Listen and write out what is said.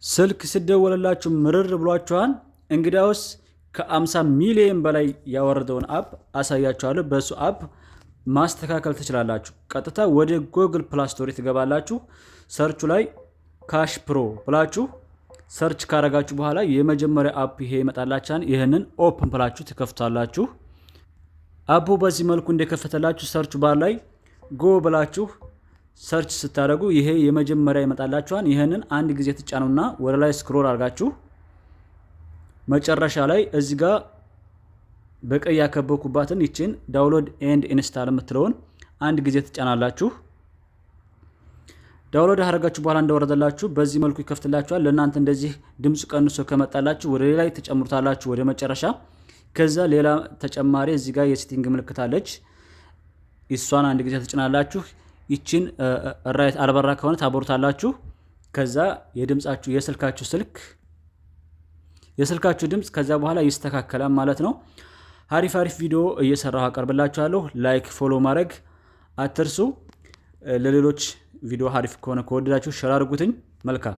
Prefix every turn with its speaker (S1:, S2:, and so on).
S1: ስልክ ሲደወልላችሁ ምርር ብሏችኋል? እንግዲያውስ ከ50 ሚሊዮን በላይ ያወረደውን አፕ አሳያችኋለሁ። በሱ አፕ ማስተካከል ትችላላችሁ። ቀጥታ ወደ ጉግል ፕሌይ ስቶር ትገባላችሁ። ሰርቹ ላይ ካሽ ፕሮ ብላችሁ ሰርች ካረጋችሁ በኋላ የመጀመሪያ አፕ ይሄ ይመጣላችኋል። ይሄንን ኦፕን ብላችሁ ትከፍታላችሁ። አፑ በዚህ መልኩ እንደከፈተላችሁ ሰርች ባር ላይ ጎ ብላችሁ ሰርች ስታደርጉ ይሄ የመጀመሪያ ይመጣላችኋል። ይሄንን አንድ ጊዜ ትጫኑና ወደ ላይ ስክሮል አድርጋችሁ መጨረሻ ላይ እዚህ ጋር በቀይ ያከበኩባትን ይችን ዳውንሎድ ኤንድ ኢንስታል የምትለውን አንድ ጊዜ ትጫናላችሁ። ዳውንሎድ አደረጋችሁ በኋላ እንደወረደላችሁ በዚህ መልኩ ይከፍትላችኋል። ለእናንተ እንደዚህ ድምጽ ቀንሶ ከመጣላችሁ ወደ ላይ ተጨምሩታላችሁ ወደ መጨረሻ። ከዛ ሌላ ተጨማሪ እዚህ ጋር የሴቲንግ ምልክት አለች። እሷን አንድ ጊዜ ትጭናላችሁ። ይችን ራይት አልበራ ከሆነ ታበሩታላችሁ። ከዛ የድምጻችሁ የስልካችሁ ድምጽ ከዛ በኋላ ይስተካከላል ማለት ነው። አሪፍ ቪዲዮ እየሰራሁ አቀርብላችኋለሁ። ላይክ ፎሎ ማድረግ አትርሱ። ለሌሎች ቪዲዮ አሪፍ ከሆነ ከወደዳችሁ ሼር አድርጉትኝ። መልካም